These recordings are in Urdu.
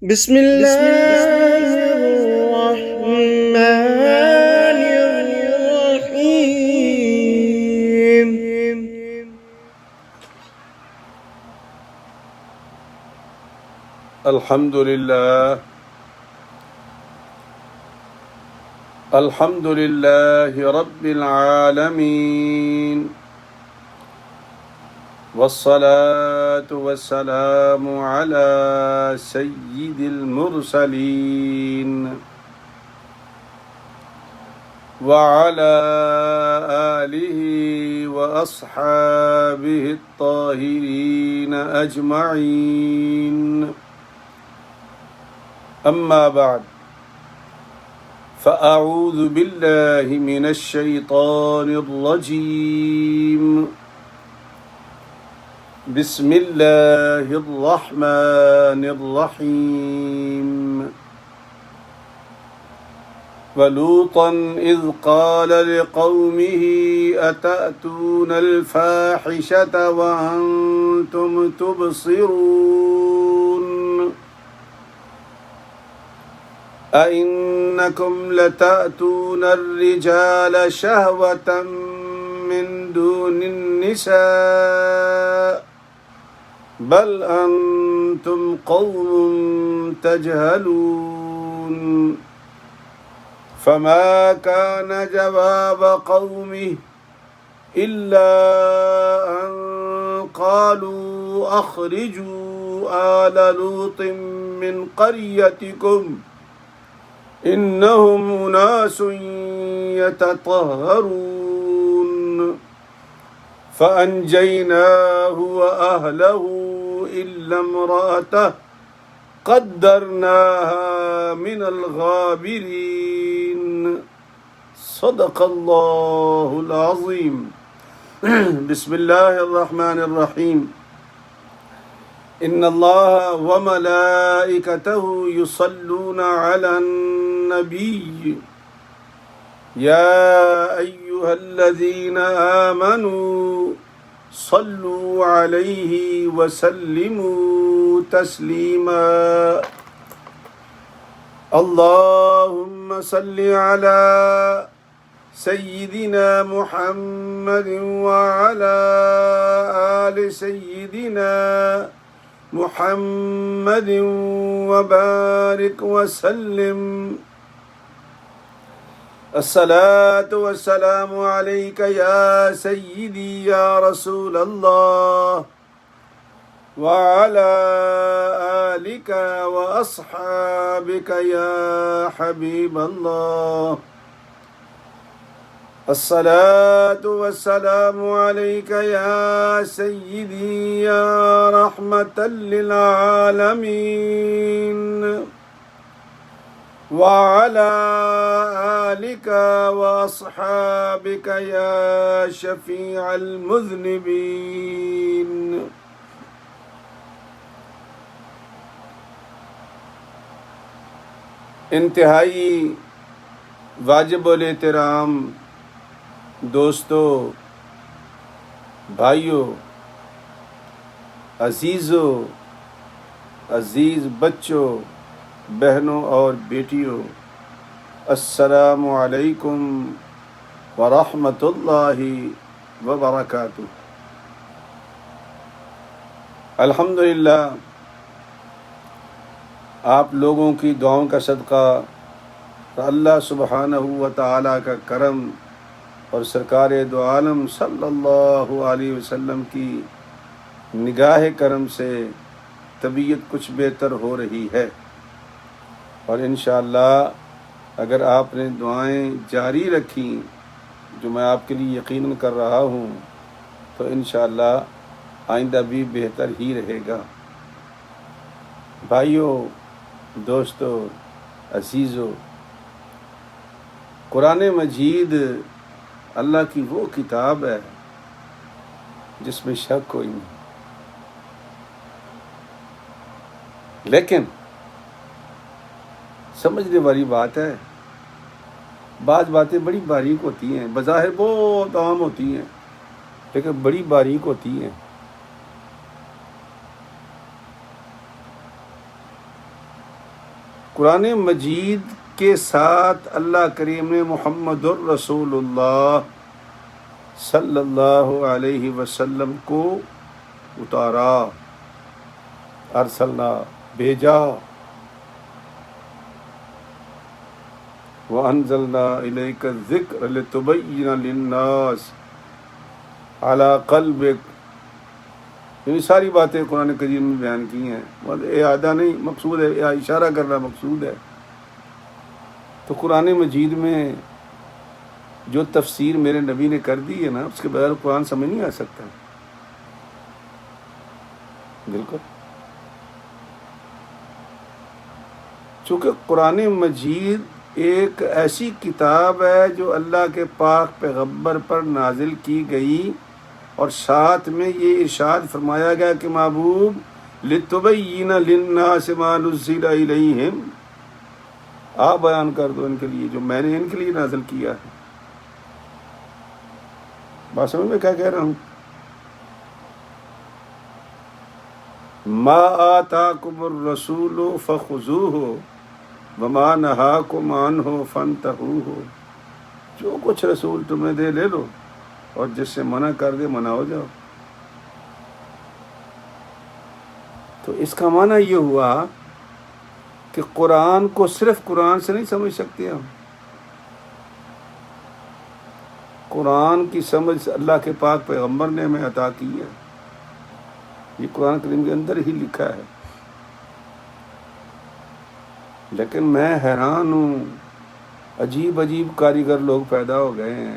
بسم الله الرحمن الرحيم. الحمد لله رب العالمين، والصلاة والسلام على سيد المرسلين وعلى آله وأصحابه الطاهرين أجمعين. أما بعد، فأعوذ بالله من الشيطان الرجيم. بسم الله الرحمن الرحيم. ولوطا إذ قال لقومه أتأتون الفاحشة وأنتم تبصرون أئنكم لتأتون الرجال شهوة من دون النساء بل أنتم قوم تجهلون. فما كان جواب قومه إلا أن قالوا أخرجوا آل لوط من قريتكم إنهم أناس يتطهرون. فأنجيناه وأهله إلا امرأته قدرناها من الغابرين. صدق الله العظيم. بسم الله الرحمن الرحيم. إن الله وملائكته يصلون على النبي يا أيها الذين آمنوا صلوا عليه وسلموا تسليما. اللهم صل على سيدنا محمد وعلى آل سيدنا محمد وبارك وسلم. الصلاة والسلام عليك يا سيدي يا رسول الله وعلى آلك وأصحابك يا حبيب الله. الصلاة والسلام عليك يا سيدي يا رحمة للعالمين وعلى آلك وأصحابك يا شفيع المذنبين. انتہائی واجب الاحترام دوستو، بھائیوں، عزیزوں، عزیز بچوں، بہنوں اور بیٹیوں، السلام علیکم ورحمۃ اللہ وبرکاتہ. الحمدللہ آپ لوگوں کی دعاؤں کا صدقہ، اللہ سبحانہ و تعالیٰ کا کرم اور سرکار دو عالم صلی اللہ علیہ وسلم کی نگاہ کرم سے طبیعت کچھ بہتر ہو رہی ہے، اور انشاءاللہ اگر آپ نے دعائیں جاری رکھیں جو میں آپ کے لیے یقیناً کر رہا ہوں تو انشاءاللہ آئندہ بھی بہتر ہی رہے گا. بھائیوں، دوستو، عزیزو، قرآن مجید اللہ کی وہ کتاب ہے جس میں شک کوئی نہیں، لیکن سمجھنے والی بات ہے، بعض باتیں بڑی باریک ہوتی ہیں، بظاہر بہت عام ہوتی ہیں لیکن بڑی باریک ہوتی ہیں. قرآن مجید کے ساتھ اللہ کریم نے محمد الرسول اللہ صلی اللہ علیہ وسلم کو اتارا، ارسلنا، بھیجا، وَأَنزَلْنَا إِلَيْكَ الذِّكْرَ لِتُبَيِّنَ لِلنَّاسِ عَلَىٰ قَلْبِكَ، یہ ساری باتیں قرآن کریم میں بیان کی ہیں، اعادہ نہیں مقصود ہے، اشارہ کرنا مقصود ہے۔ تو قرآن مجید میں جو تفسیر میرے نبی نے کر دی ہے نا، اس کے بغیر قرآن سمجھ نہیں آ سکتا، بالکل۔ چونکہ قرآن مجید ایک ایسی کتاب ہے جو اللہ کے پاک پیغمبر پر نازل کی گئی، اور ساتھ میں یہ ارشاد فرمایا گیا کہ محبوب لِتُبَيِّنَ لِلنَّاسِ مَا نُزِّلَ إِلَيْهِمْ، آپ بیان کر دو ان کے لیے جو میں نے ان کے لیے نازل کیا ہے۔ بات سمجھ میں کیا کہہ رہا ہوں؟ ما آتاکم الرسول فخذوہ وما نہاکم عنہ فانتہوہ، جو کچھ رسول تمہیں دے لے لو، اور جس سے منع کر دے منع ہو جاؤ۔ تو اس کا معنی یہ ہوا کہ قرآن کو صرف قرآن سے نہیں سمجھ سکتے ہم، قرآن کی سمجھ اللہ کے پاک پیغمبر نے ہمیں عطا کی ہے، یہ قرآن کریم کے اندر ہی لکھا ہے۔ لیکن میں حیران ہوں، عجیب عجیب کاریگر لوگ پیدا ہو گئے ہیں۔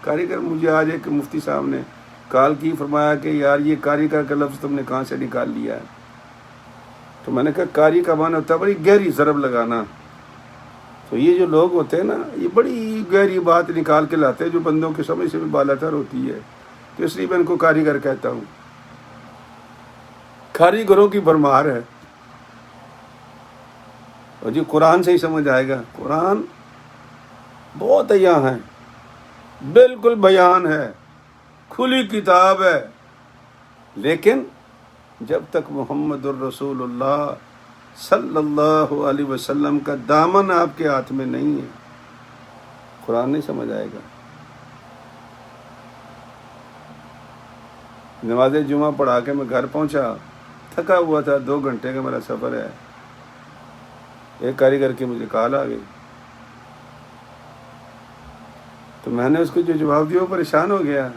کاریگر، مجھے آج ایک مفتی صاحب نے کال کی، فرمایا کہ یار یہ کاریگر کا لفظ تم نے کہاں سے نکال لیا ہے؟ تو میں نے کہا کاری کا معنی ہوتا ہے بڑی گہری ضرب لگانا۔ تو یہ جو لوگ ہوتے ہیں نا، یہ بڑی گہری بات نکال کے لاتے ہیں جو بندوں کی سمجھ سے بھی بالا تر ہوتی ہے، تو اس لیے میں ان کو کاریگر کہتا ہوں۔ کاریگروں کی بھرمار ہے، اور جی قرآن سے ہی سمجھ آئے گا۔ قرآن بہت عیاں ہے، بالکل بیان ہے، کھلی کتاب ہے، لیکن جب تک محمد الرسول اللہ صلی اللہ علیہ وسلم کا دامن آپ کے ہاتھ میں نہیں ہے، قرآن نہیں سمجھ آئے گا۔ نماز جمعہ پڑھا کے میں گھر پہنچا، تھکا ہوا تھا، 2 گھنٹے کا میرا سفر ہے، ایک کاریگر کی مجھے کال آ گئی، تو میں نے اس کو جو جواب دیا وہ پریشان ہو گیا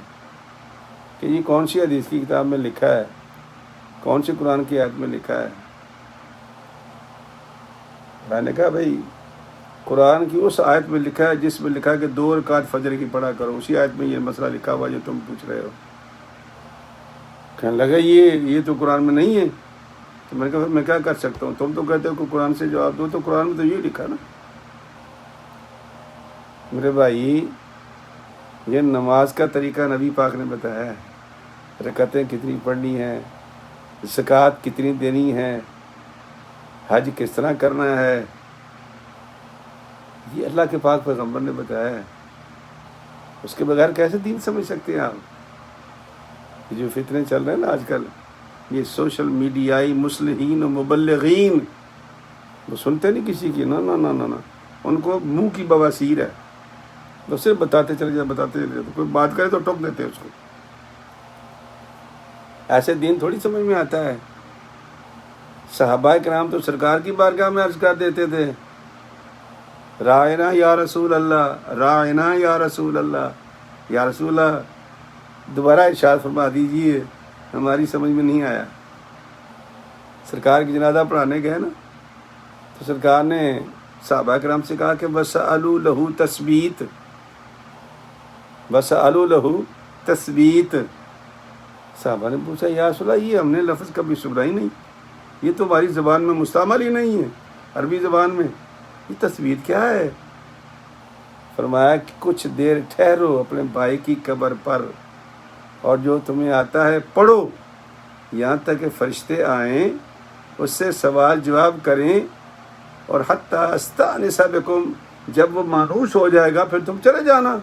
کہ یہ کون سی حدیث کی کتاب میں لکھا ہے، کون سی قرآن کی آیت میں لکھا ہے؟ میں نے کہا بھائی قرآن کی اس آیت میں لکھا ہے جس میں لکھا ہے کہ 2 رکعت فجر کی پڑھا کرو، اسی آیت میں یہ مسئلہ لکھا ہوا جو تم پوچھ رہے ہو۔ کہنے لگا یہ تو قرآن میں نہیں ہے۔ تو میں نے کہا میں کیا کر سکتا ہوں، تم تو کہتے ہو کہ قرآن سے جواب دو، تو قرآن میں تو یہ لکھا نا۔ میرے بھائی یہ نماز کا طریقہ نبی پاک نے بتایا ہے، رکعتیں کتنی پڑھنی ہیں، زکوٰۃ کتنی دینی ہے، حج کس طرح کرنا ہے، یہ اللہ کے پاک پیغمبر نے بتایا ہے۔ اس کے بغیر کیسے دین سمجھ سکتے ہیں آپ؟ یہ جو فتنے چل رہے ہیں نا آج کل، یہ سوشل میڈیائی مصلحین و مبلغین، وہ سنتے نہیں کسی کی، نا نا نا نا نا، ان کو منہ کی بواسیر ہے، وہ صرف بتاتے چلے جاتے، کوئی بات کرے تو ٹوک دیتے اس کو۔ ایسے دین تھوڑی سمجھ میں آتا ہے۔ صحابہ کرام تو سرکار کی بارگاہ میں عرض کر دیتے تھے، رائنا یا رسول اللہ، رائنا یا رسول اللہ، یا رسول اللہ دوبارہ ارشاد فرما دیجیے، ہماری سمجھ میں نہیں آیا۔ سرکار کی جنازہ پڑھانے گئے نا، تو سرکار نے صحابہ کرام سے کہا کہ وَسَأَلُوا لَهُ تَثْبِيت، وَسَأَلُوا لَهُ تَثْبِيت۔ صحابہ نے پوچھا یا رسول اللہ یہ ہم نے لفظ کبھی سنا ہی نہیں، یہ تو ہماری زبان میں مستعمل ہی نہیں ہے، عربی زبان میں یہ تثبیت کیا ہے؟ فرمایا کہ کچھ دیر ٹھہرو اپنے بھائی کی قبر پر، اور جو تمہیں آتا ہے پڑھو، یہاں تک کہ فرشتے آئیں اس سے سوال جواب کریں، اور حتی استانس بکم، جب وہ مانوس ہو جائے گا پھر تم چلے جانا۔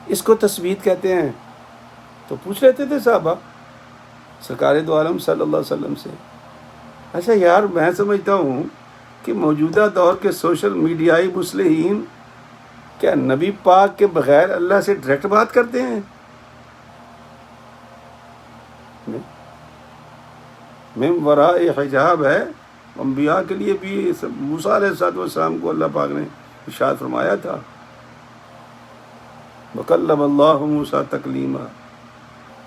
اس کو تثبیت کہتے ہیں۔ تو پوچھ لیتے تھے صحابہ سرکار دو عالم صلی اللہ علیہ وسلم سے، اچھا یار میں سمجھتا ہوں کہ موجودہ دور کے سوشل میڈیائی مصلحین کیا نبی پاک کے بغیر اللہ سے ڈائریکٹ بات کرتے ہیں؟ من وراء حجاب ہے. انبیاء کے لیے بھی موسیٰ علیہ السلام کو اللہ پاک نے ارشاد فرمایا تھا وَكَلَّمَ اللَّهُ مُوسَىٰ تَكْلِيمًا.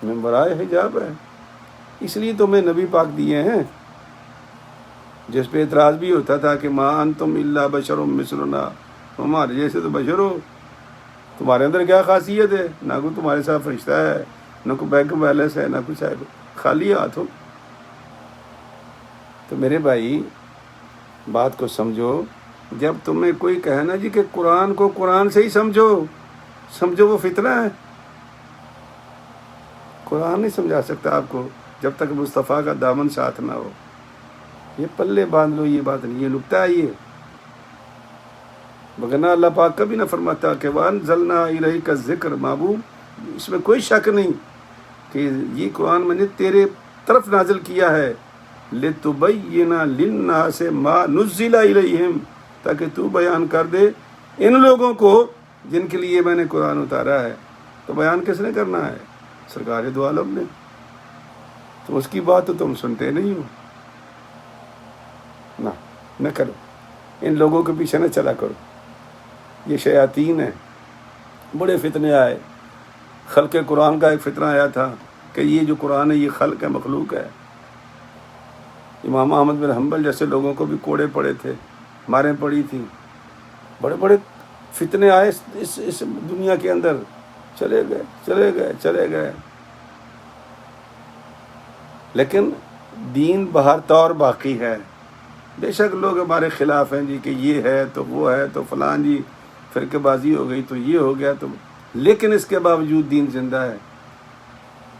من وراء حجاب ہے. اس لیے تو میں نبی پاک دیے ہیں. جس پہ اعتراض بھی ہوتا تھا کہ ما انتم الا بشر مثلنا، ہمارے جیسے تو بشر ہو، تمہارے اندر کیا خاصیت ہے؟ نہ کوئی تمہارے ساتھ فرشتہ ہے، نہ کوئی بینک بیلنس ہے، نہ کچھ ہے، خالی ہاتھ ہو. تو میرے بھائی بات کو سمجھو. جب تمہیں کوئی کہے نا جی کہ قرآن کو قرآن سے ہی سمجھو وہ فتنہ ہے. قرآن نہیں سمجھا سکتا آپ کو جب تک مصطفیٰ کا دامن ساتھ نہ ہو. یہ پلے باندھ لو، یہ بات نہیں، یہ نکتہ ہے. یہ وگرنہ اللہ پاک کبھی نہ فرماتا کہ وَأَنزَلْنَا إِلَيْكَ الذِّكْرَ. محبوب اس میں کوئی شک نہیں کہ یہ قرآن میں نے تیرے طرف نازل کیا ہے لِتُبَيِّنَ لِلنَّاسِ مَا نُزِّلَ إِلَيْهِمْ، تاکہ تو بیان کر دے ان لوگوں کو جن کے لیے میں نے قرآن اتارا ہے. تو بیان کس نے کرنا ہے؟ سرکار دو عالم نے. تو اس کی بات تو تم سنتے نہیں ہو. نہ کرو، ان لوگوں کے پیچھے نہ چلا کرو. یہ شیاطین ہیں. بڑے فتنے آئے. خلق قرآن کا ایک فتنہ آیا تھا کہ یہ جو قرآن ہے یہ خلق ہے، مخلوق ہے. امام احمد بن حنبل جیسے لوگوں کو بھی کوڑے پڑے تھے، ماریں پڑی تھیں. بڑے بڑے فتنے آئے اس دنیا کے اندر. چلے گئے. لیکن دین بہر طور باقی ہے. بے شک لوگ ہمارے خلاف ہیں جی کہ یہ ہے تو وہ ہے تو فلان جی فرقے بازی ہو گئی تو یہ ہو گیا تو، لیکن اس کے باوجود دین زندہ ہے.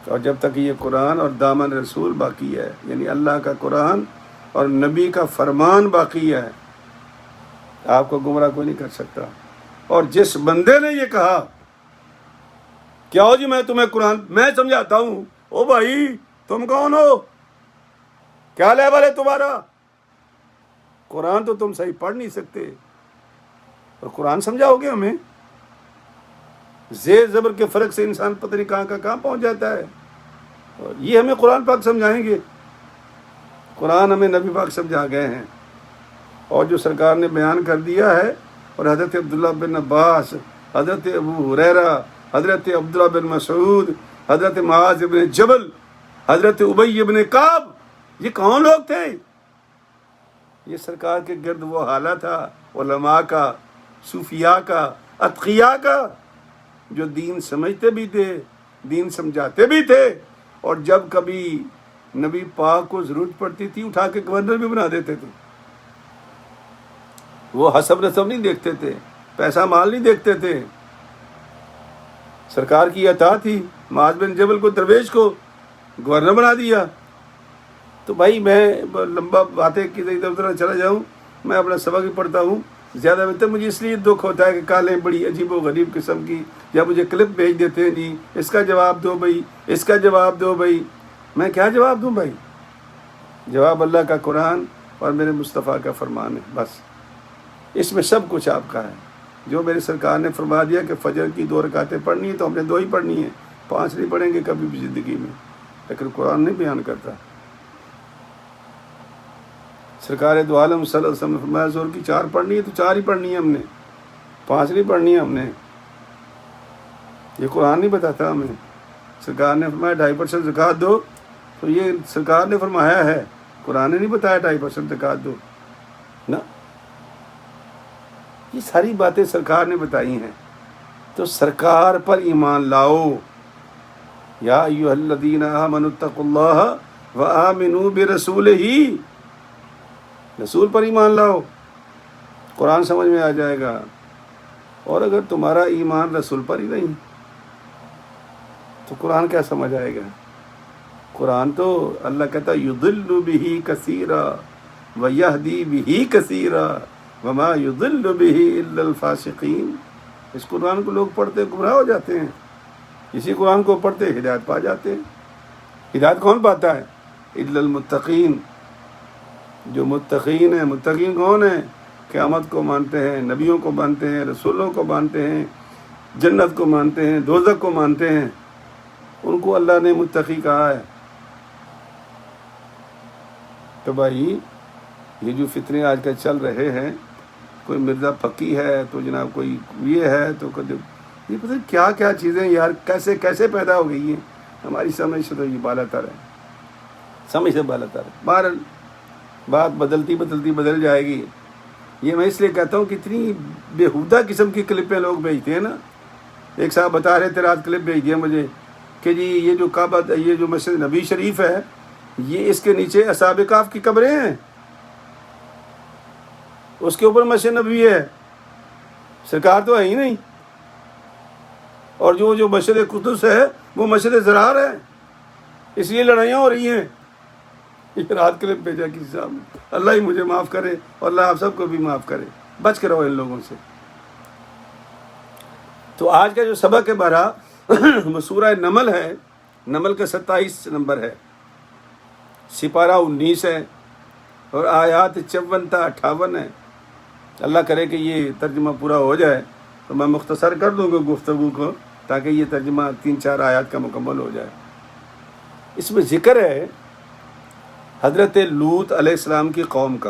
اور جب تک یہ قرآن اور دامن رسول باقی ہے، یعنی اللہ کا قرآن اور نبی کا فرمان باقی ہے، آپ کو گمراہ کوئی نہیں کر سکتا. اور جس بندے نے یہ کہا کیا ہو جی میں تمہیں قرآن میں سمجھاتا ہوں، او بھائی تم کون ہو؟ کیا لیول ہے تمہارا؟ قرآن تو تم صحیح پڑھ نہیں سکتے اور قرآن سمجھاؤ گے ہمیں؟ زیر زبر کے فرق سے انسان پتہ نہیں کہاں پہنچ جاتا ہے. اور یہ ہمیں قرآن پاک سمجھائیں گے؟ قرآن ہمیں نبی پاک سمجھا گئے ہیں. اور جو سرکار نے بیان کر دیا ہے، اور حضرت عبداللہ بن عباس، حضرت ابو ہریرہ، حضرت عبداللہ بن مسعود، حضرت معاذ بن جبل، حضرت ابی بن کعب، یہ کون لوگ تھے؟ یہ سرکار کے گرد وہ حالہ تھا علماء کا، صوفیاء کا، اتقیاء کا، جو دین سمجھتے بھی تھے، دین سمجھاتے بھی تھے، اور جب کبھی نبی پاک کو ضرورت پڑتی تھی اٹھا کے گورنر بھی بنا دیتے تھے. وہ حسب نسب نہیں دیکھتے تھے، پیسہ مال نہیں دیکھتے تھے. سرکار کی عطا تھی. معاذ بن جبل کو، درویش کو گورنر بنا دیا. تو بھائی میں لمبا باتیں کی ادھر چلا جاؤں، میں اپنا سبق ہی پڑھتا ہوں. زیادہ بہتر مجھے اس لیے دکھ ہوتا ہے کہ کالیں بڑی عجیب و غریب قسم کی یا مجھے کلپ بھیج دیتے ہیں جی اس کا جواب دو بھائی، اس کا جواب دو بھائی. میں کیا جواب دوں بھائی؟ جواب اللہ کا قرآن اور میرے مصطفیٰ کا فرمان ہے. بس اس میں سب کچھ آپ کا ہے. جو میرے سرکار نے فرما دیا کہ فجر کی 2 رکعتیں پڑھنی ہیں تو ہم نے 2 ہی پڑھنی ہیں، 5 نہیں پڑھیں گے کبھی بھی زندگی میں. لیکن قرآن نہیں بیان کرتا. سرکار دو عالم صلی اللہ علیہ وسلم نے فرمایا زور کی 4 پڑھنی ہے تو 4 ہی پڑھنی ہے ہم نے، 5 نہیں پڑھنی ہے ہم نے. یہ قرآن نہیں بتاتا ہمیں. سرکار نے فرمایا 2.5% زکوٰۃ دو، تو یہ سرکار نے فرمایا ہے، قرآن نے نہیں بتایا 2.5% زکوٰۃ دو نا. یہ ساری باتیں سرکار نے بتائی ہیں. تو سرکار پر ایمان لاؤ. یا ایھا الذین آمنوا اتقوا اللہ وآمنوا برسولہ. رسول پر ایمان لاؤ، قرآن سمجھ میں آ جائے گا. اور اگر تمہارا ایمان رسول پر ہی نہیں تو قرآن کیا سمجھ آئے گا؟ قرآن تو اللہ کہتا یضل بہ کثیرا ویہدی بہ کثیرا وما یضل بہ الا الفاسقین. اس قرآن کو لوگ پڑھتے گمراہ ہو جاتے ہیں، اسی قرآن کو پڑھتے ہدایت پا جاتے ہیں. ہدایت کون پاتا ہے؟ الا المتقین. جو متقین ہیں، متقین کون ہیں؟ قیامت کو مانتے ہیں، نبیوں کو مانتے ہیں، رسولوں کو مانتے ہیں، جنت کو مانتے ہیں، دوزخ کو مانتے ہیں، ان کو اللہ نے متقی کہا ہے۔ تو بھائی یہ جو فتنے آج کل چل رہے ہیں، کوئی مرزا فقی ہے تو جناب کوئی یہ ہے تو یہ پتہ نہیں کیا کیا چیزیں یار کیسے کیسے پیدا ہو گئی ہیں، ہماری سمجھ سے تو یہ بالا تر ہے، سمجھ سے بالا تر ہے۔ بہرحال بات بدلتی بدل جائے گی۔ یہ میں اس لیے کہتا ہوں کہ اتنی بےہودہ قسم کی کلپیں لوگ بھیجتے ہیں نا۔ ایک صاحب بتا رہے تھے رات کلپ بھیج دیا مجھے کہ جی یہ جو کعبہ، یہ جو مسجد نبی شریف ہے، یہ اس کے نیچے اصحاب کہف کی قبریں ہیں، اس کے اوپر مسجد نبوی ہے، سرکار تو ہے ہی نہیں، اور جو مسجد قدس ہے وہ مسجد زرار ہے، اس لیے لڑائیاں ہو رہی ہیں۔ یہ رات کلپ بھیجا کسی صاحب نے۔ اللہ ہی مجھے معاف کرے اور اللہ آپ سب کو بھی معاف کرے، بچ کے رہو ان لوگوں سے۔ تو آج کا جو سبق ہے بارہ وہ سورہ نمل ہے، نمل کا 27 نمبر ہے، سپارہ 19 ہے اور آیات 54 تا 58 ہے۔ اللہ کرے کہ یہ ترجمہ پورا ہو جائے تو میں مختصر کر دوں گا گفتگو کو، تاکہ یہ ترجمہ 3-4 آیات کا مکمل ہو جائے۔ اس میں ذکر ہے حضرت لوط علیہ السلام کی قوم کا،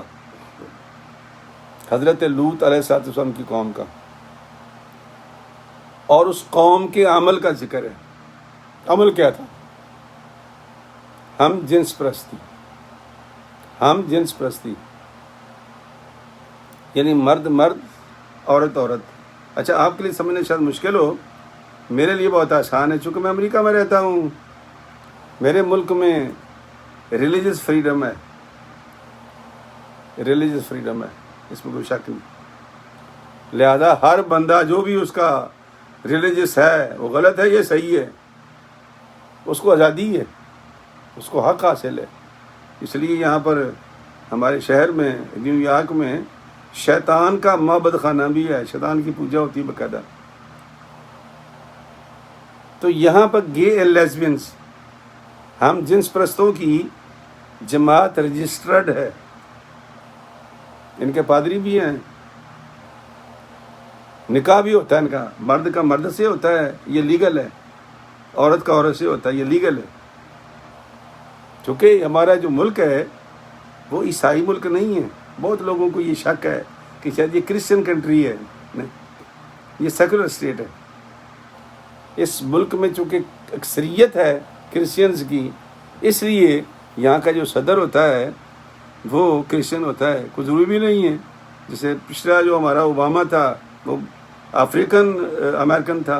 حضرت لوط علیہ السلام کی قوم کا، اور اس قوم کے عمل کا ذکر ہے۔ عمل کیا تھا؟ ہم جنس پرستی، ہم جنس پرستی، یعنی مرد مرد، عورت عورت۔ اچھا آپ کے لیے سمجھنا شاید مشکل ہو، میرے لیے بہت آسان ہے، چونکہ میں امریکہ میں رہتا ہوں، میرے ملک میں ریلیجس فریڈم ہے، ریلیجس فریڈم ہے، اس میں کوئی شک نہیں۔ لہذا ہر بندہ جو بھی اس کا ریلیجس ہے وہ غلط ہے یہ صحیح ہے، اس کو آزادی ہے، اس کو حق حاصل ہے۔ اس لیے یہاں پر ہمارے شہر میں نیو یارک میں شیطان کا معبد خانہ بھی ہے، شیطان کی پوجا ہوتی ہے باقاعدہ۔ تو یہاں پر گے اینڈ لیسبینس، ہم جنس پرستوں کی جماعت رجسٹرڈ ہے، ان کے پادری بھی ہیں، نکاح بھی ہوتا ہے ان کا مرد سے ہوتا ہے، یہ لیگل ہے، عورت کا عورت سے ہوتا ہے، یہ لیگل ہے۔ چونکہ ہمارا جو ملک ہے وہ عیسائی ملک نہیں ہے، بہت لوگوں کو یہ شک ہے کہ شاید یہ کرسچن کنٹری ہے، نہیں، یہ سیکولر اسٹیٹ ہے۔ اس ملک میں چونکہ اکثریت ہے کرسچنز کی، اس لیے یہاں کا جو صدر ہوتا ہے وہ کرسچن ہوتا ہے، کوئی ضروری بھی نہیں ہے۔ جیسے پچھلا جو ہمارا اوباما تھا وہ افریقن امریکن تھا،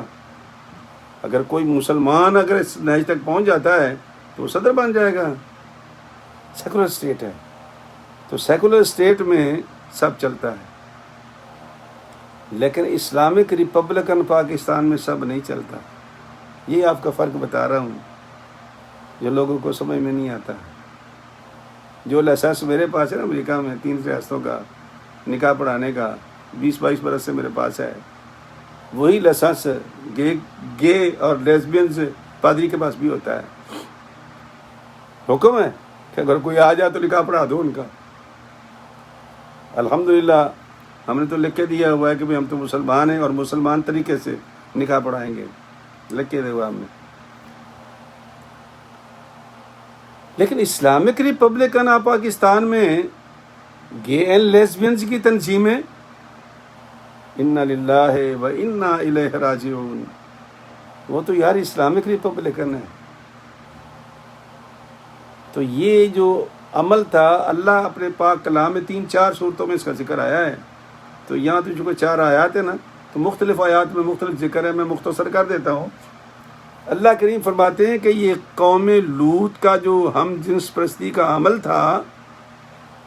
اگر کوئی مسلمان اگر اس نہج تک پہنچ جاتا ہے تو وہ صدر بن جائے گا، سیکولر اسٹیٹ ہے۔ تو سیکولر اسٹیٹ میں سب چلتا ہے، لیکن اسلامک ریپبلکن پاکستان میں سب نہیں چلتا۔ یہ آپ کا فرق بتا رہا ہوں جو لوگوں کو سمجھ میں نہیں آتا۔ جو لائسنس میرے پاس ہے نا امریکہ میں 3 ریاستوں کا نکاح پڑھانے کا، 20-22 برس سے میرے پاس ہے، وہی لائسنس گے اور لیسبینز پادری کے پاس بھی ہوتا ہے۔ حکم ہے کہ اگر کوئی آ جائے تو نکاح پڑھا دو ان کا۔ الحمدللہ ہم نے تو لکھ کے دیا ہوا ہے کہ ہم تو مسلمان ہیں اور مسلمان طریقے سے نکاح پڑھائیں گے، لکھ کے دیا ہوا ہم نے۔ لیکن اسلامک ریپبلکن آف پاکستان میں گے اینڈ لیسبینز کی تنظیمیں، انا للہ و انا الیہ راجعون، وہ تو یار اسلامک ریپبلکن ہے۔ تو یہ جو عمل تھا اللہ اپنے پاک کلام میں 3-4 صورتوں میں اس کا ذکر آیا ہے۔ تو یہاں تو چونکہ 4 آیات ہیں نا، تو مختلف آیات میں مختلف ذکر ہے، میں مختصر کر دیتا ہوں۔ اللہ کریم فرماتے ہیں کہ یہ قوم لوط کا جو ہم جنس پرستی کا عمل تھا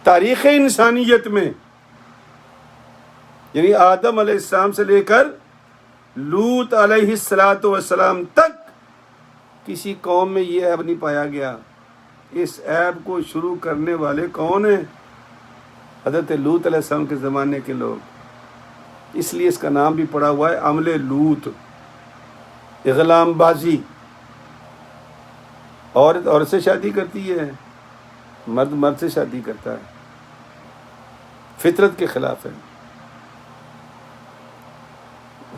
تاریخ انسانیت میں، یعنی آدم علیہ السلام سے لے کر لوط علیہ السلام تک کسی قوم میں یہ عیب نہیں پایا گیا۔ اس عیب کو شروع کرنے والے کون ہیں؟ حضرت لوط علیہ السلام کے زمانے کے لوگ، اس لیے اس کا نام بھی پڑا ہوا ہے عمل لوط، اغلام بازی۔ عورت عورت سے شادی کرتی ہے، مرد مرد سے شادی کرتا ہے، فطرت کے خلاف ہے۔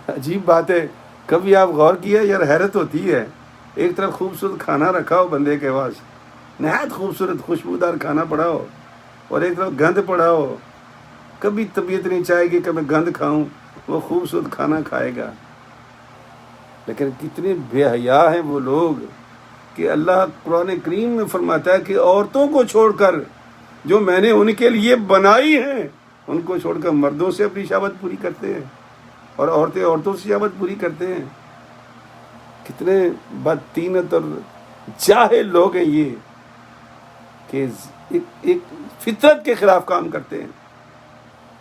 عجیب بات ہے، کبھی آپ غور کیا یار، حیرت ہوتی ہے، ایک طرف خوبصورت کھانا رکھا ہو بندے کے پاس، نہایت خوبصورت خوشبودار کھانا پڑا ہو، اور ایک طرف گند پڑا ہو، کبھی طبیعت نہیں چاہے گی کہ میں گند کھاؤں، وہ خوبصورت کھانا کھائے گا۔ لیکن کتنے بے حیا ہیں وہ لوگ کہ اللہ قرآن کریم میں فرماتا ہے کہ عورتوں کو چھوڑ کر جو میں نے ان کے لیے بنائی ہیں، ان کو چھوڑ کر مردوں سے اپنی شہوت پوری کرتے ہیں، اور عورتیں عورتوں سے شہوت پوری کرتے ہیں۔ کتنے بدتینت اور جاہل لوگ ہیں یہ کہ ایک فطرت کے خلاف کام کرتے ہیں۔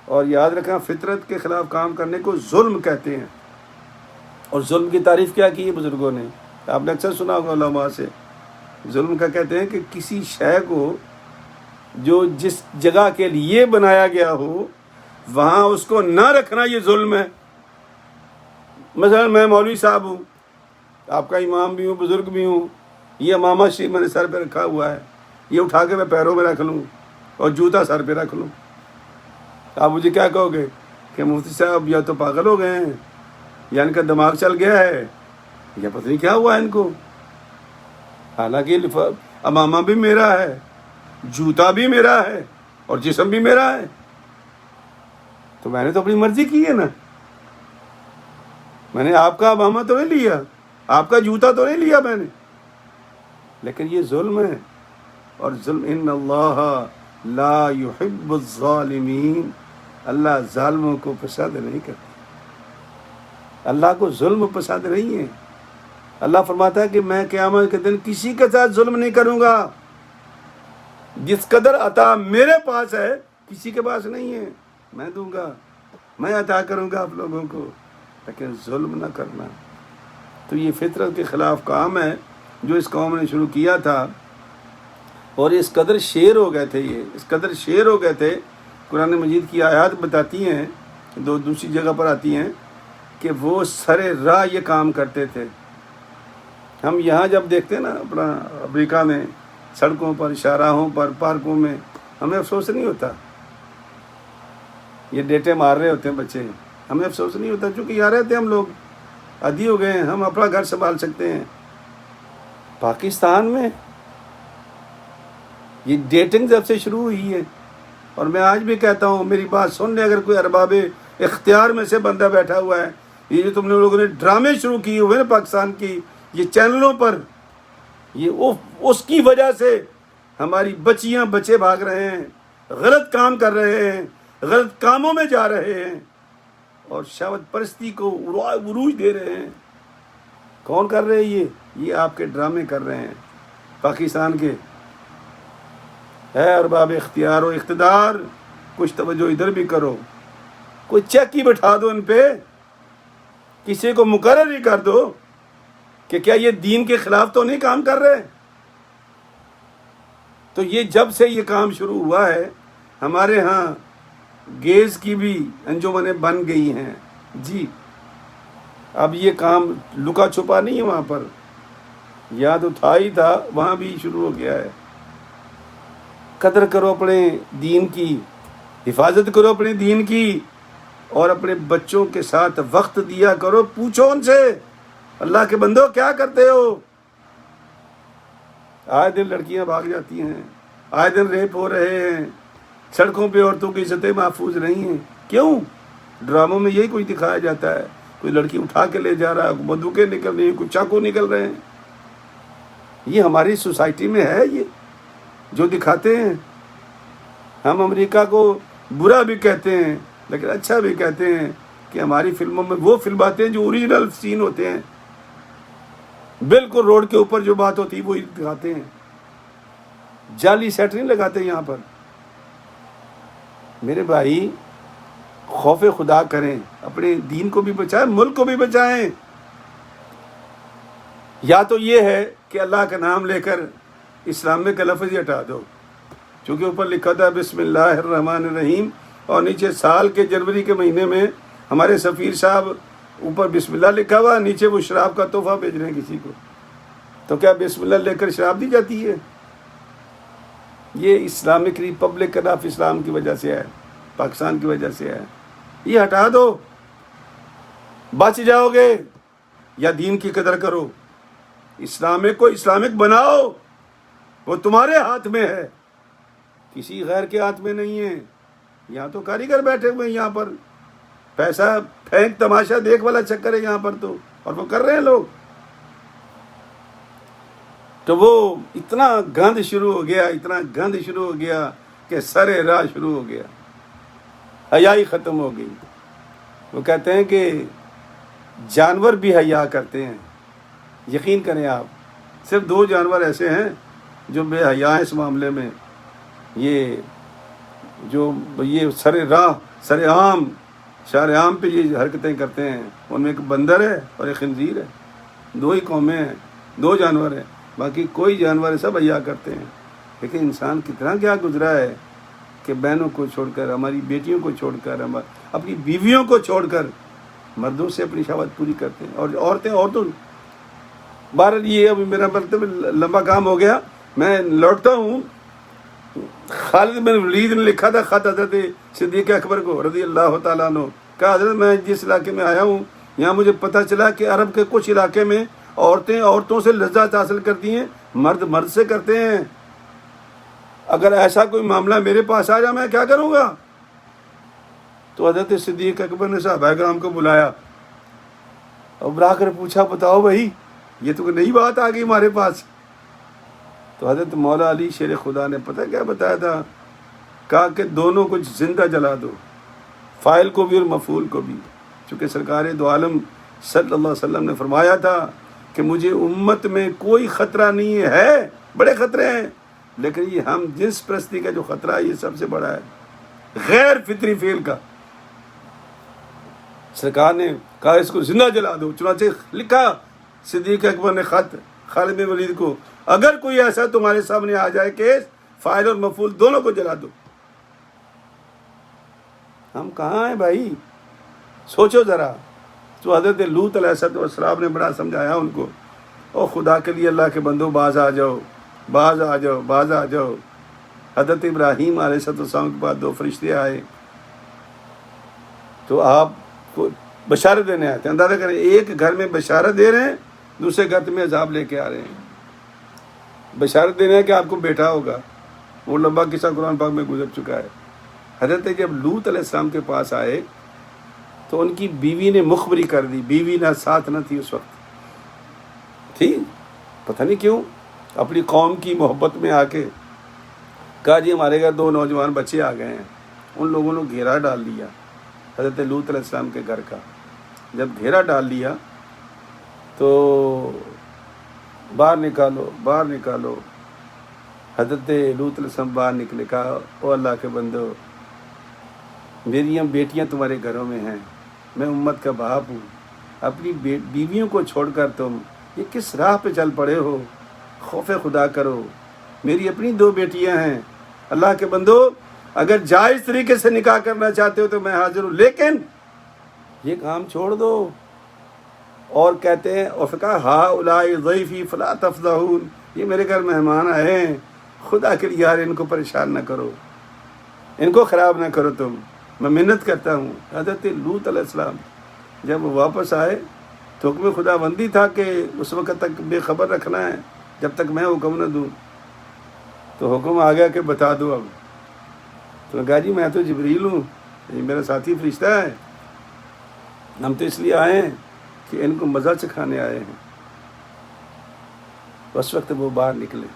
اور یاد رکھنا، فطرت کے خلاف کام کرنے کو ظلم کہتے ہیں۔ اور ظلم کی تعریف کیا کی ہے بزرگوں نے؟ آپ نے اکثر سنا ہوگا علماء سے، ظلم کا کہتے ہیں کہ کسی شے کو جو جس جگہ کے لیے بنایا گیا ہو وہاں اس کو نہ رکھنا، یہ ظلم ہے۔ مثلا میں مولوی صاحب ہوں، آپ کا امام بھی ہوں، بزرگ بھی ہوں، یہ امامہ شریف میں نے سر پہ رکھا ہوا ہے، یہ اٹھا کے میں پیروں میں رکھ لوں اور جوتا سر پہ رکھ لوں، آپ مجھے کیا کہو گے کہ مفتی صاحب یا تو پاگل ہو گئے ہیں، یا ان کا دماغ چل گیا ہے، یا پتہ نہیں کیا ہوا ہے ان کو۔ حالانکہ امامہ بھی میرا ہے، جوتا بھی میرا ہے، اور جسم بھی میرا ہے، تو میں نے تو اپنی مرضی کی ہے نا، میں نے آپ کا امامہ تو نہیں لیا، آپ کا جوتا تو نہیں لیا میں نے، لیکن یہ ظلم ہے۔ اور ظلم، ان اللہ لا يحب الظالمین، اللہ ظالموں کو پسند نہیں کرتا، اللہ کو ظلم پسند نہیں ہے۔ اللہ فرماتا ہے کہ میں قیامت کے دن کسی کے ساتھ ظلم نہیں کروں گا، جس قدر عطا میرے پاس ہے کسی کے پاس نہیں ہے، میں دوں گا، میں عطا کروں گا آپ لوگوں کو، لیکن ظلم نہ کرنا۔ تو یہ فطرت کے خلاف کام ہے جو اس قوم نے شروع کیا تھا، اور اس قدر شیر ہو گئے تھے، یہ اس قدر شیر ہو گئے تھے، قرآن مجید کی آیات بتاتی ہیں، دوسری جگہ پر آتی ہیں کہ وہ سر راہ یہ کام کرتے تھے۔ ہم یہاں جب دیکھتے ہیں نا اپنا امریکہ میں سڑکوں پر، شاہراہوں پر، پارکوں میں، ہمیں افسوس نہیں ہوتا، یہ ڈیٹے مار رہے ہوتے ہیں بچے، ہمیں افسوس نہیں ہوتا، چونکہ یہاں رہتے ہیں ہم لوگ، عادی ہو گئے ہیں، ہم اپنا گھر سنبھال سکتے ہیں۔ پاکستان میں یہ ڈیٹنگ جب سے شروع ہوئی ہے، اور میں آج بھی کہتا ہوں، میری بات سن لیں، اگر کوئی ارباب اختیار میں سے بندہ بیٹھا ہوا ہے، یہ جو تم لوگوں نے ڈرامے شروع کیے ہوئے نا پاکستان کی یہ چینلوں پر، یہ اس کی وجہ سے ہماری بچیاں بچے بھاگ رہے ہیں، غلط کام کر رہے ہیں، غلط کاموں میں جا رہے ہیں، اور شہوت پرستی کو عروج دے رہے ہیں۔ کون کر رہے ہیں یہ آپ کے ڈرامے کر رہے ہیں پاکستان کے۔ ہے ارباب اختیار و اقتدار، کچھ توجہ ادھر بھی کرو، کوئی چیک ہی بٹھا دو ان پہ، کسی کو مقرر ہی کر دو کہ کیا یہ دین کے خلاف تو نہیں کام کر رہے۔ تو یہ جب سے یہ کام شروع ہوا ہے، ہمارے ہاں گیز کی بھی انجمنیں بن گئی ہیں جی، اب یہ کام لکا چھپا نہیں ہے، وہاں پر یا تو تھا ہی تھا، وہاں بھی شروع ہو گیا ہے۔ قدر کرو اپنے دین کی، حفاظت کرو اپنے دین کی، اور اپنے بچوں کے ساتھ وقت دیا کرو، پوچھو ان سے، اللہ کے بندو کیا کرتے ہو؟ آئے دن لڑکیاں بھاگ جاتی ہیں، آئے دن ریپ ہو رہے ہیں، سڑکوں پہ عورتوں کی عزتیں محفوظ نہیں ہیں، کیوں؟ ڈراموں میں یہی کچھ دکھایا جاتا ہے، کوئی لڑکی اٹھا کے لے جا رہا ہے، بندوقیں نکل رہی ہیں، کوئی چاقو نکل رہے ہیں۔ یہ ہماری سوسائٹی میں ہے، یہ جو دکھاتے ہیں۔ ہم امریکہ کو برا بھی کہتے ہیں لیکن اچھا بھی کہتے ہیں کہ ہماری فلموں میں وہ فلماتے ہیں جو اوریجنل سین ہوتے ہیں، بالکل روڈ کے اوپر جو بات ہوتی ہے وہی دکھاتے ہیں، جعلی سیٹ نہیں لگاتے یہاں پر۔ میرے بھائی، خوف خدا کریں، اپنے دین کو بھی بچائیں، ملک کو بھی بچائیں۔ یا تو یہ ہے کہ اللہ کا نام لے کر اسلام میں کا لفظ ہی ہٹا دو، چونکہ اوپر لکھا تھا بسم اللہ الرحمن الرحیم، اور نیچے سال کے جنوری کے مہینے میں ہمارے سفیر صاحب اوپر بسم اللہ لکھا ہوا، نیچے وہ شراب کا تحفہ بھیج رہے ہیں کسی کو، تو کیا بسم اللہ لے کر شراب دی جاتی ہے؟ یہ اسلامک ریپبلک آف اسلام کی وجہ سے ہے۔ پاکستان کی وجہ سے ہے. یہ ہٹا دو، بچ جاؤ گے. یا دین کی قدر کرو، اسلامک کو اسلامک بناؤ. وہ تمہارے ہاتھ میں ہے، کسی غیر کے ہاتھ میں نہیں ہے. یہاں تو کاریگر بیٹھے ہوئے ہیں، یہاں پر پیسہ پھینک تماشا دیکھ والا چکر ہے یہاں پر تو، اور وہ کر رہے ہیں لوگ. تو وہ اتنا گند شروع ہو گیا، اتنا گند شروع ہو گیا کہ سر راہ شروع ہو گیا، حیائی ختم ہو گئی. وہ کہتے ہیں کہ جانور بھی حیا کرتے ہیں. یقین کریں آپ، صرف 2 جانور ایسے ہیں جو بے حیا ہیں اس معاملے میں. یہ جو یہ سر عام شار عام پہ یہ حرکتیں کرتے ہیں، ان میں ایک بندر ہے اور ایک خنزیر ہے. 2 ہی قومیں ہیں، 2 جانور ہیں، باقی کوئی جانور سب حیا کرتے ہیں. لیکن انسان کتنا کیا گزرا ہے کہ بہنوں کو چھوڑ کر، ہماری بیٹیوں کو چھوڑ کر، اپنی بیویوں کو چھوڑ کر مردوں سے اپنی شہوت پوری کرتے ہیں. اور عورتوں بہرحال یہ ابھی میرا مطلب لمبا کام ہو گیا، میں لوٹتا ہوں. خالد بن ولید نے لکھا تھا خط حضرت صدیق اکبر کو رضی اللہ تعالیٰ عنہ. کہا حضرت میں جس علاقے میں آیا ہوں یہاں مجھے پتہ چلا کہ عرب کے کچھ علاقے میں عورتیں عورتوں سے لذت حاصل کرتی ہیں، مرد سے کرتے ہیں. اگر ایسا کوئی معاملہ میرے پاس آ جائے میں کیا کروں گا؟ تو حضرت صدیق اکبر نے صحابہ کرام کو بلایا اور بلا کر پوچھا بتاؤ بھائی یہ تو نئی بات آ گئی ہمارے پاس. تو حضرت مولا علی شیر خدا نے پتہ کیا بتایا تھا؟ کہا کہ دونوں کو زندہ جلا دو، فاعل کو بھی اور مفعول کو بھی. چونکہ سرکار دو عالم صلی اللہ علیہ وسلم نے فرمایا تھا کہ مجھے امت میں کوئی خطرہ نہیں ہے، بڑے خطرے ہیں، لیکن یہ ہم جنس پرستی کا جو خطرہ ہے یہ سب سے بڑا ہے، غیر فطری فعل کا. سرکار نے کہا اس کو زندہ جلا دو. چنانچہ لکھا صدیق اکبر نے خط خالد بن ولید کو، اگر کوئی ایسا تمہارے سامنے آ جائے کہ فاعل اور مفعول دونوں کو جلا دو. ہم کہاں ہیں بھائی؟ سوچو ذرا. تو حضرت لوط علیہ السلام نے بڑا سمجھایا ان کو، او خدا کے لیے اللہ کے بندو باز آ جاؤ، باز آ جاؤ، باز آ جاؤ. حضرت ابراہیم علیہ السلام کے بعد 2 فرشتے آئے تو آپ کو بشارت دینے آتے ہیں. اندازہ کریں، ایک گھر میں بشارت دے رہے ہیں، دوسرے گھر میں عذاب لے کے آ رہے ہیں. بشارت دینے ہے کہ آپ کو بیٹا ہوگا، وہ لمبا قصہ قرآن پاک میں گزر چکا ہے. حضرت جب لوط علیہ السلام کے پاس آئے تو ان کی بیوی نے مخبری کر دی. بیوی نہ ساتھ نہ تھی اس وقت، تھی پتہ نہیں کیوں اپنی قوم کی محبت میں آ کے کہا جی ہمارے گھر 2 نوجوان بچے آ گئے ہیں. ان لوگوں نے گھیرا ڈال دیا حضرت لوط علیہ السلام کے گھر کا. جب گھیرا ڈال دیا تو باہر نکالو باہر نکالو. حضرت لوط علیہ السلام باہر نکلے. کہا او اللہ کے بندو، میری بیٹیاں تمہارے گھروں میں ہیں، میں امت کا باپ ہوں، اپنی بیویوں کو چھوڑ کر تم یہ کس راہ پہ چل پڑے ہو؟ خوف خدا کرو، میری اپنی 2 بیٹیاں ہیں. اللہ کے بندو اگر جائز طریقے سے نکاح کرنا چاہتے ہو تو میں حاضر ہوں، لیکن یہ کام چھوڑ دو. اور کہتے ہیں اور کہا ہؤلاء ضیفی فلا تفضحون، یہ میرے گھر مہمان آئے ہیں، خدا کے لیے یار ان کو پریشان نہ کرو، ان کو خراب نہ کرو، تم میں منت کرتا ہوں. حضرت لوط علیہ السلام جب وہ واپس آئے تو حکم خدا بندی تھا کہ اس وقت تک بے خبر رکھنا ہے جب تک میں حکم نہ دوں. تو حکم آ گیا کہ بتا دو. اب تو کہا جی میں تو جبریل ہوں، یہ میرا ساتھی فرشتہ ہے، ہم تو اس لیے آئے ہیں کہ ان کو مزہ چکھانے آئے ہیں. اس وقت وہ باہر نکلے،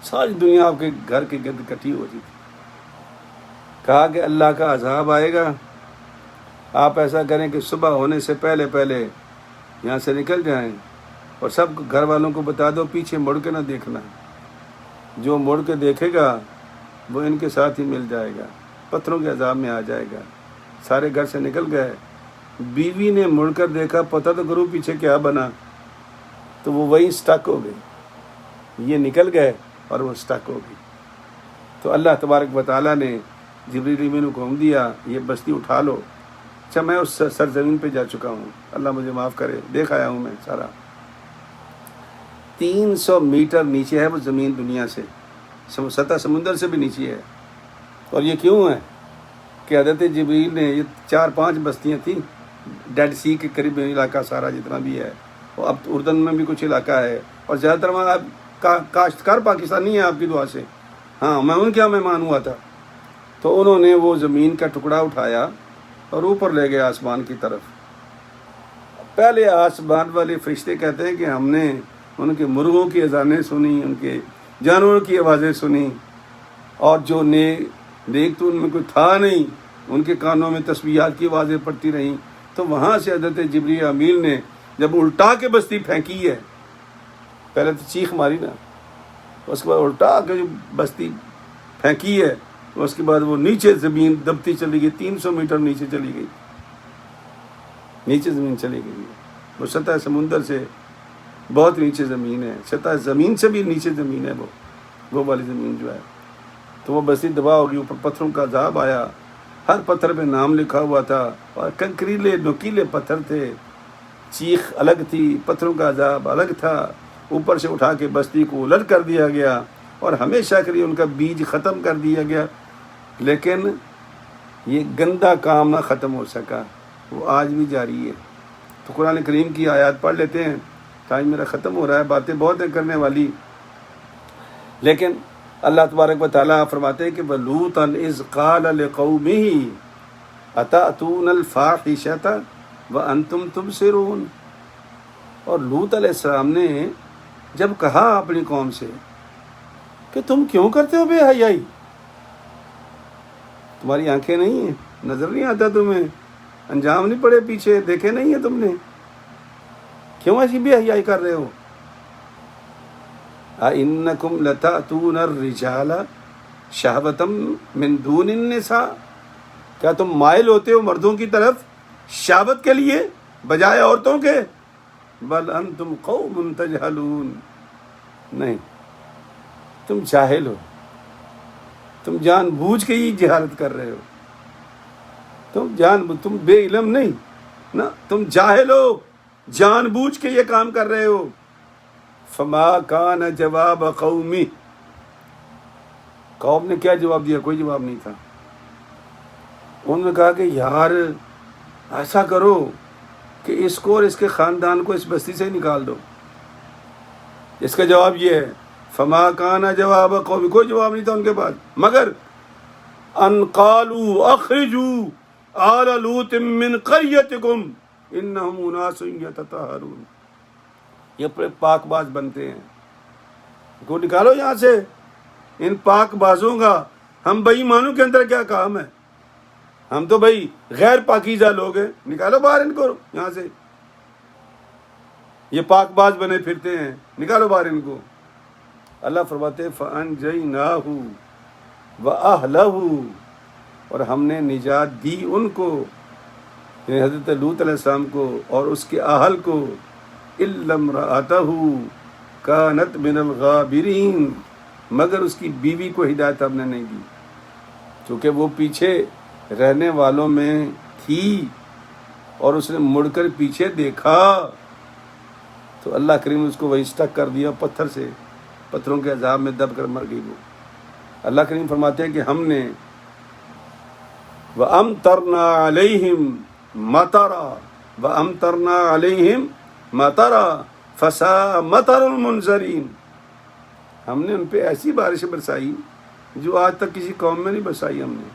ساری دنیا آپ کے گھر کے گرد اکٹھی ہو رہی تھی. کہا کہ اللہ کا عذاب آئے گا، آپ ایسا کریں کہ صبح ہونے سے پہلے پہلے یہاں سے نکل جائیں اور سب گھر والوں کو بتا دو پیچھے مڑ کے نہ دیکھنا. جو مڑ کے دیکھے گا وہ ان کے ساتھ ہی مل جائے گا، پتھروں کے عذاب میں آ جائے گا. سارے گھر سے نکل گئے. بیوی نے مڑ کر دیکھا، پتہ تو کرو پیچھے کیا بنا، تو وہ وہیں سٹک ہو گئی. یہ نکل گئے اور وہ سٹک ہو گئی. تو اللہ تبارک و تعالیٰ نے جبریل امین کو حکم دیا یہ بستی اٹھا لو. اچھا میں اس سرزمین پہ جا چکا ہوں، اللہ مجھے معاف کرے، دیکھ آیا ہوں میں سارا. 300 میٹر نیچے ہے وہ زمین دنیا سے، سطح سمندر سے بھی نیچے ہے. اور یہ کیوں ہے کہ حضرت جبریل نے، یہ 4-5 بستیاں تھیں ڈیڈ سی کے قریب علاقہ سارا جتنا بھی ہے، وہ اب اردن میں بھی کچھ علاقہ ہے، اور زیادہ تر وہاں کاشتکار پاکستانی ہیں آپ کی دعا سے. ہاں میں ان کے یہاں مہمان ہوا تھا. تو انہوں نے وہ زمین کا ٹکڑا اٹھایا اور اوپر لے گئے آسمان کی طرف. پہلے آسمان والے فرشتے کہتے ہیں کہ ہم نے ان کے مرغوں کی اذانیں سنی، ان کے جانوروں کی آوازیں سنی، اور جو نیک تو ان میں کوئی تھا نہیں، ان کے کانوں میں تسبیحات کی آوازیں پڑتی رہیں. تو وہاں سے حضرت جبریل امیل نے جب الٹا کے بستی پھینکی ہے، پہلے تو چیخ ماری نا، اس کے بعد الٹا کے جو بستی پھینکی ہے، اس کے بعد وہ نیچے زمین دبتی چلی گئی، 300 میٹر نیچے چلی گئی، نیچے زمین چلی گئی. وہ سطح سمندر سے بہت نیچے زمین ہے، سطح زمین سے بھی نیچے زمین ہے، وہ والی زمین جو ہے. تو وہ بستی تباہ ہوگی. اوپر پتھروں کا عذاب آیا، ہر پتھر پہ نام لکھا ہوا تھا، اور کنکریلے نوکیلے پتھر تھے. چیخ الگ تھی، پتھروں کا عذاب الگ تھا. اوپر سے اٹھا کے بستی کو الٹ کر دیا گیا، اور ہمیشہ کے لیے ان کا بیج ختم کر دیا گیا. لیکن یہ گندا کام نہ ختم ہو سکا، وہ آج بھی جاری ہے. تو قرآن کریم کی آیات پڑھ لیتے ہیں. ٹائم میرا ختم ہو رہا ہے، باتیں بہت ہیں کرنے والی، لیکن اللہ تبارک و تعالیٰ فرماتے ہیں کہ وَلُوطًا إِذْ قَالَ لِقَوْمِهِ أَتَأْتُونَ الْفَاحِشَةَ وَأَنْتُمْ تُبْصِرُونَ. اور لوط علیہ السلام نے جب کہا اپنی قوم سے کہ تم کیوں کرتے ہو بے حیائی، تمہاری آنکھیں نہیں ہیں، نظر نہیں آتا تمہیں، انجام نہیں پڑے پیچھے، دیکھے نہیں ہیں تم نے، کیوں ایسی بے حیائی کر رہے ہو؟ أَإِنَّكُمْ لَتَأْتُونَ الرِّجَالَ شَهْوَةً مِّن دُونِ النِّسَاءِ. کیا تم مائل ہوتے ہو مردوں کی طرف شہوت کے لیے بجائے عورتوں کے؟ بل انتم قوم تجہلون. نہیں، تم جاہل ہو، تم جان بوجھ کے ہی جہالت کر رہے ہو. تم بے علم نہیں نا، تم جاہل ہو، جان بوجھ کے یہ کام کر رہے ہو. فما کان جواب قومی، قوم نے کیا جواب دیا؟ کوئی جواب نہیں تھا. انہوں نے کہا کہ یار ایسا کرو کہ اس کو اور اس کے خاندان کو اس بستی سے نکال دو. اس کا جواب یہ ہے، فما کان جواب قومی، کوئی جواب نہیں تھا ان کے پاس مگر ان قالوا اخرجوا آل لوط من قریتکم انہم اناس یتطہرون. یہ پاک باز بنتے ہیں، کو نکالو یہاں سے. ان پاک بازوں کا ہم بے ایمانوں کے اندر کیا کام ہے؟ ہم تو بھائی غیر پاکیزہ لوگ ہیں، نکالو باہر ان کو یہاں سے. یہ پاک باز بنے پھرتے ہیں، نکالو باہر ان کو. اللہ فرماتے ہیں فَأَنْجَيْنَاهُ وَأَهْلَهُ، اور ہم نے نجات دی ان کو، یعنی حضرت لوط علیہ السلام کو اور اس کے اہل کو. إِلَّا امْرَأَتَهُ كَانَتْ مِنَ الْغَابِرِينَ، مگر اس کی بیوی کو ہدایت ہم نے نہیں دی، چونکہ وہ پیچھے رہنے والوں میں تھی اور اس نے مڑ کر پیچھے دیکھا تو اللہ کریم اس کو وہی اسٹک کر دیا پتھر سے، پتھروں کے عذاب میں دب کر مر گئی وہ. اللہ کریم فرماتے ہیں کہ ہم نے وَأَمْطَرْنَا عَلَيْهِمْ مَطَرًا وَأَمْطَرْنَا عَلَيْهِمْ مَطَرًا فَسَاءَ مَطَرُ الْمُنذَرِينَ. ہم نے ان پہ ایسی بارش برسائی جو آج تک کسی قوم میں نہیں برسائی ہم نے.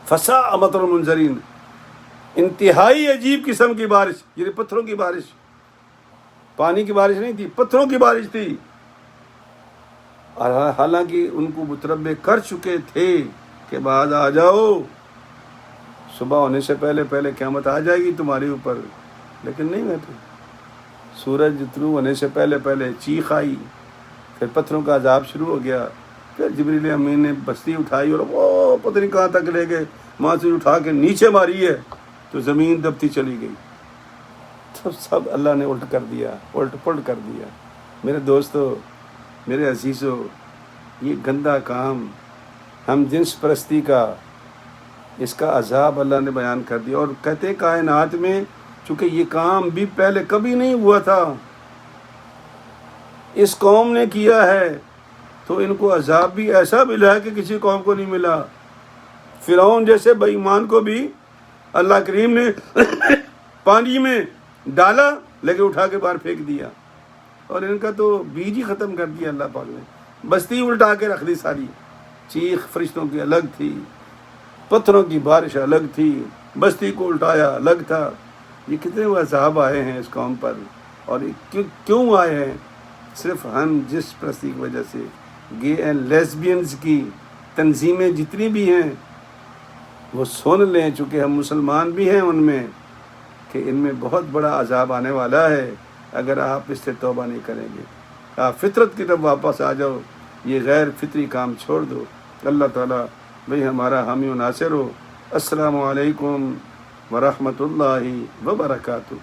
فَسَاءَ مَطَرُ الْمُنذَرِينَ، انتہائی عجیب قسم کی بارش، یہ پتھروں کی بارش، پانی کی بارش نہیں تھی، پتھروں کی بارش تھی. اور حالانکہ ان کو متربع کر چکے تھے کہ بعد آ جاؤ، صبح ہونے سے پہلے پہلے قیامت آ جائے گی تمہارے اوپر، لیکن نہیں بیٹھے. سورج طلوع ہونے سے پہلے پہلے چیخ آئی، پھر پتھروں کا عذاب شروع ہو گیا. پھر جبریل امین نے بستی اٹھائی اور وہ پتہ نہیں کہاں تک لے گئے، وہاں سے اٹھا کے نیچے ماری ہے تو زمین دبتی چلی گئی. تو سب اللہ نے الٹ کر دیا، الٹ پلٹ کر دیا. میرے دوستو، میرے عزیزو، یہ گندا کام ہم جنس پرستی کا، اس کا عذاب اللہ نے بیان کر دیا. اور کہتے کائنات میں چونکہ یہ کام بھی پہلے کبھی نہیں ہوا تھا، اس قوم نے کیا ہے تو ان کو عذاب بھی ایسا ملا ہے کہ کسی قوم کو نہیں ملا. فرعون جیسے بے ایمان کو بھی اللہ کریم نے پانی میں ڈالا لیکن اٹھا کے باہر پھینک دیا، اور ان کا تو بیج ہی ختم کر دیا اللہ پاک نے، بستی الٹا کے رکھ دی ساری۔ چیخ فرشتوں کی الگ تھی، پتھروں کی بارش الگ تھی، بستی کو الٹایا الگ تھا۔ یہ کتنے عذاب آئے ہیں اس قوم پر، اور کیوں آئے ہیں؟ صرف ہم جس پرستی کی وجہ سے۔ گے اینڈ لیسبینز کی تنظیمیں جتنی بھی ہیں وہ سن لیں، چونکہ ہم مسلمان بھی ہیں ان میں، کہ ان میں بہت بڑا عذاب آنے والا ہے اگر آپ اس سے توبہ نہیں کریں گے۔ آپ فطرت کی طرف واپس آ جاؤ، یہ غیر فطری کام چھوڑ دو۔ اللہ تعالیٰ بھئی ہمارا حامی و ناصر ہو۔ السلام علیکم ورحمۃ اللہ وبرکاتہ۔